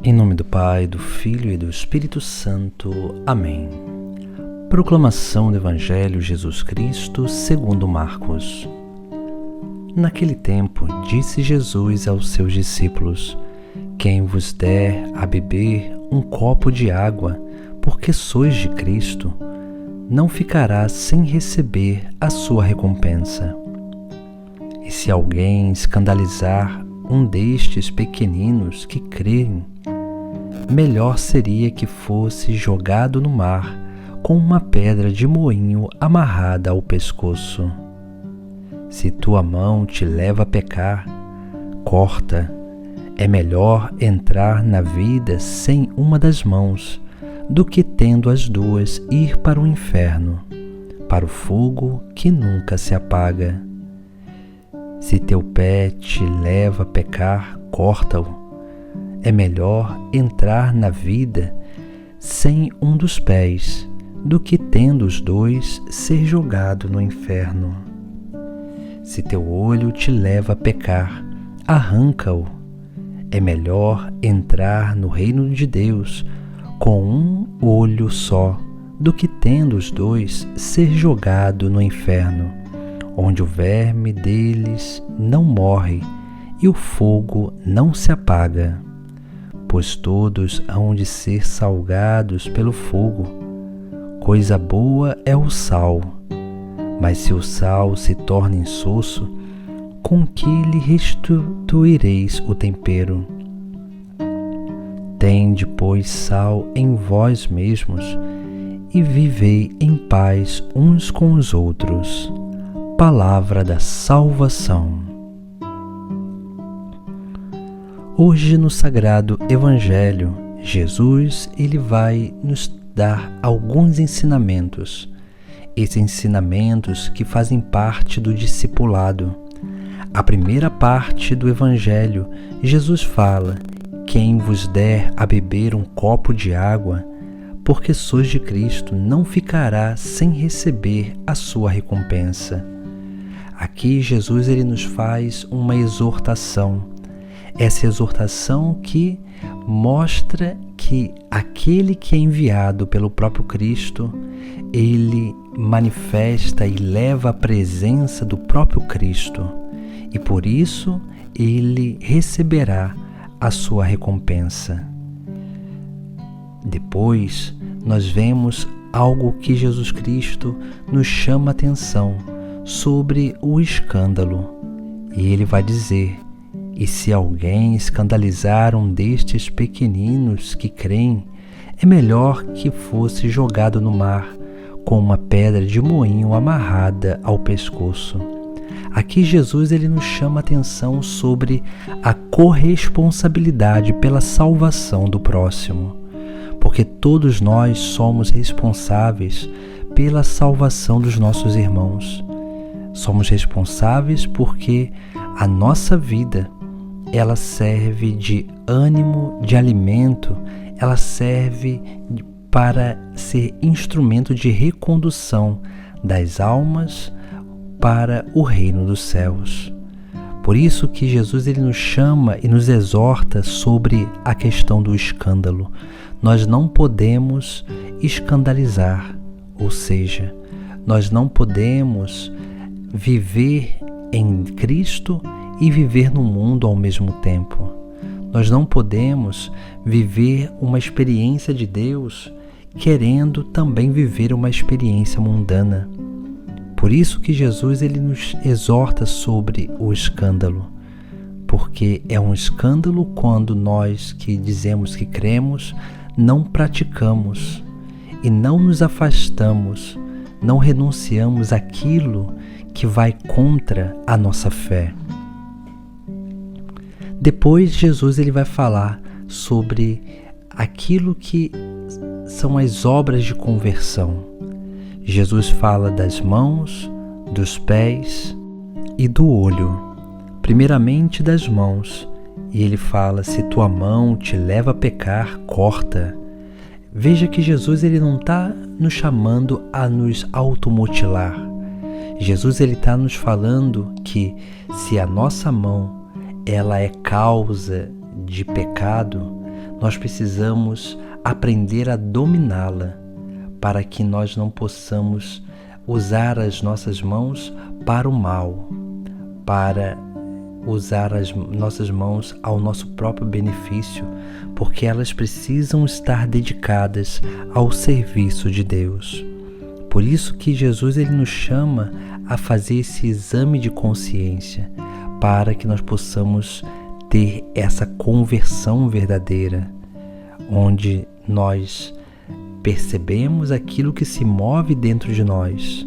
Em nome do Pai, do Filho e do Espírito Santo. Amém. Proclamação do Evangelho de Jesus Cristo segundo Marcos. Naquele tempo, disse Jesus aos seus discípulos: Quem vos der a beber um copo de água, porque sois de Cristo, não ficará sem receber a sua recompensa. E se alguém escandalizar um destes pequeninos que creem, melhor seria que fosse jogado no mar com uma pedra de moinho amarrada ao pescoço. Se tua mão te leva a pecar, corta. É melhor entrar na vida sem uma das mãos do que tendo as duas ir para o inferno, para o fogo que nunca se apaga. Se teu pé te leva a pecar, corta-o. É melhor entrar na vida sem um dos pés do que tendo os dois ser jogado no inferno. Se teu olho te leva a pecar, arranca-o. É melhor entrar no reino de Deus com um olho só do que tendo os dois ser jogado no inferno, onde o verme deles não morre e o fogo não se apaga. Pois todos hão de ser salgados pelo fogo. Coisa boa é o sal, mas se o sal se torna insosso, com que lhe restituireis o tempero? Tende, pois, sal em vós mesmos e vivei em paz uns com os outros. Palavra da salvação. Hoje no Sagrado Evangelho, Jesus vai nos dar alguns ensinamentos. Esses ensinamentos que fazem parte do discipulado. A primeira parte do Evangelho, Jesus fala: Quem vos der a beber um copo de água, porque sois de Cristo, não ficará sem receber a sua recompensa. Aqui Jesus nos faz uma exortação. Essa exortação que mostra que aquele que é enviado pelo próprio Cristo, ele manifesta e leva a presença do próprio Cristo, e por isso ele receberá a sua recompensa. Depois, nós vemos algo que Jesus Cristo nos chama a atenção sobre o escândalo. E ele vai dizer: E se alguém escandalizar um destes pequeninos que creem, é melhor que fosse jogado no mar com uma pedra de moinho amarrada ao pescoço. Aqui Jesus nos chama a atenção sobre a corresponsabilidade pela salvação do próximo, porque todos nós somos responsáveis pela salvação dos nossos irmãos. Somos responsáveis porque a nossa vida, ela serve de ânimo, de alimento, ela serve para ser instrumento de recondução das almas para o reino dos céus. Por isso que Jesus nos chama e nos exorta sobre a questão do escândalo. Nós não podemos escandalizar, ou seja, nós não podemos viver em Cristo e viver no mundo ao mesmo tempo. Nós não podemos viver uma experiência de Deus querendo também viver uma experiência mundana. Por isso que Jesus nos exorta sobre o escândalo, porque é um escândalo quando nós que dizemos que cremos não praticamos e não nos afastamos, não renunciamos àquilo que vai contra a nossa fé. Depois Jesus vai falar sobre aquilo que são as obras de conversão. Jesus fala das mãos, dos pés e do olho. Primeiramente das mãos, e ele fala: se tua mão te leva a pecar, corta. Veja que Jesus não está nos chamando a nos automutilar. Jesus está nos falando que se a nossa mão ela é causa de pecado, nós precisamos aprender a dominá-la para que nós não possamos usar as nossas mãos para o mal, para usar as nossas mãos ao nosso próprio benefício, porque elas precisam estar dedicadas ao serviço de Deus. Por isso que Jesus ele nos chama a fazer esse exame de consciência, para que nós possamos ter essa conversão verdadeira, onde nós percebemos aquilo que se move dentro de nós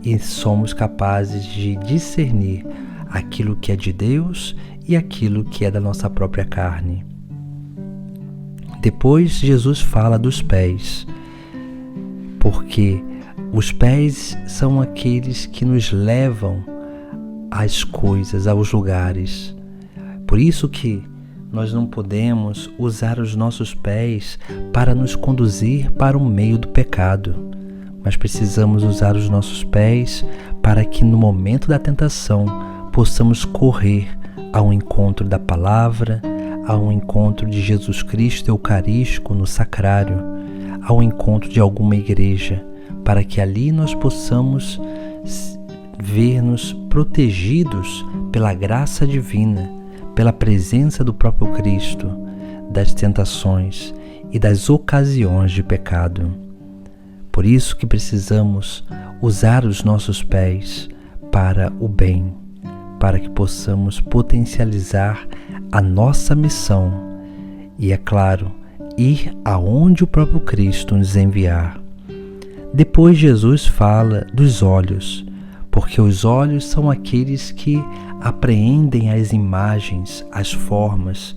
e somos capazes de discernir aquilo que é de Deus e aquilo que é da nossa própria carne. Depois Jesus fala dos pés, porque os pés são aqueles que nos levam às coisas, aos lugares. Por isso que nós não podemos usar os nossos pés para nos conduzir para o meio do pecado, mas precisamos usar os nossos pés para que no momento da tentação possamos correr ao encontro da palavra, ao encontro de Jesus Cristo eucarístico no sacrário, ao encontro de alguma igreja, para que ali nós possamos ver-nos protegidos pela graça divina, pela presença do próprio Cristo, das tentações e das ocasiões de pecado. Por isso que precisamos usar os nossos pés para o bem, para que possamos potencializar a nossa missão e, é claro, ir aonde o próprio Cristo nos enviar. Depois Jesus fala dos olhos, porque os olhos são aqueles que apreendem as imagens, as formas,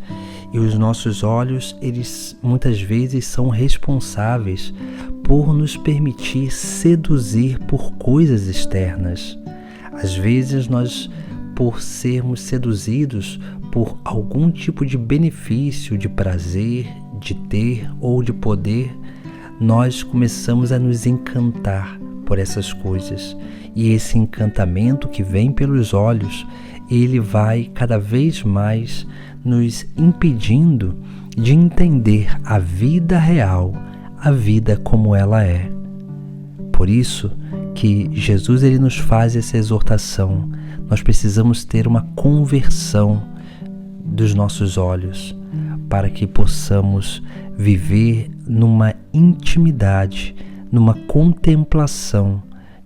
e os nossos olhos, eles muitas vezes são responsáveis por nos permitir seduzir por coisas externas. Às vezes nós, por sermos seduzidos por algum tipo de benefício, de prazer, de ter ou de poder, nós começamos a nos encantar por essas coisas. E esse encantamento que vem pelos olhos, ele vai cada vez mais nos impedindo de entender a vida real, a vida como ela é. Por isso que Jesus ele nos faz essa exortação. Nós precisamos ter uma conversão dos nossos olhos para que possamos viver numa intimidade, numa contemplação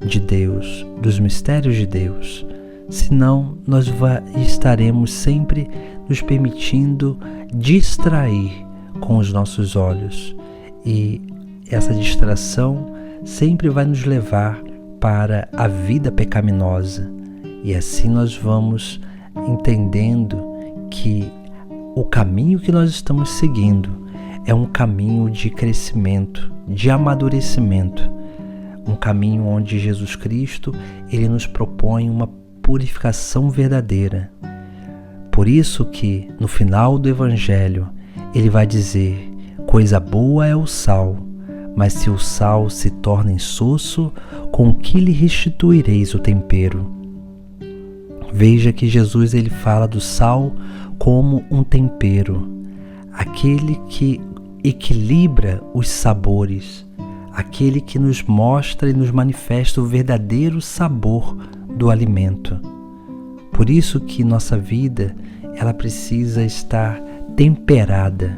de Deus, dos mistérios de Deus. Senão nós estaremos sempre nos permitindo distrair com os nossos olhos, e essa distração sempre vai nos levar para a vida pecaminosa, e assim nós vamos entendendo que o caminho que nós estamos seguindo é um caminho de crescimento, de amadurecimento, um caminho onde Jesus Cristo ele nos propõe uma purificação verdadeira. Por isso que no final do Evangelho ele vai dizer: coisa boa é o sal, mas se o sal se torna insosso, com que lhe restituireis o tempero? Veja que Jesus ele fala do sal como um tempero, aquele que equilibra os sabores, aquele que nos mostra e nos manifesta o verdadeiro sabor do alimento. Por isso que nossa vida ela precisa estar temperada,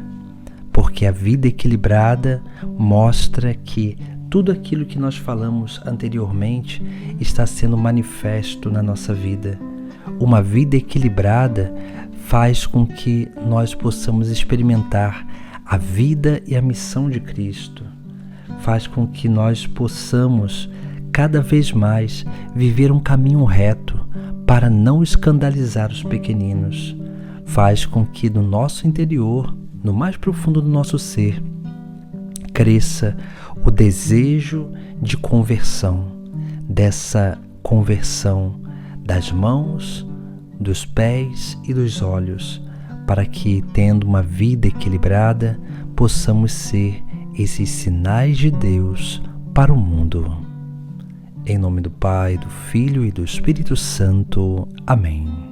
porque a vida equilibrada mostra que tudo aquilo que nós falamos anteriormente está sendo manifesto na nossa vida. Uma vida equilibrada faz com que nós possamos experimentar a vida e a missão de Cristo. Faz com que nós possamos cada vez mais viver um caminho reto para não escandalizar os pequeninos. Faz com que no nosso interior, no mais profundo do nosso ser, cresça o desejo de conversão, dessa conversão das mãos, dos pés e dos olhos, para que, tendo uma vida equilibrada, possamos ser esses sinais de Deus para o mundo. Em nome do Pai, do Filho e do Espírito Santo. Amém.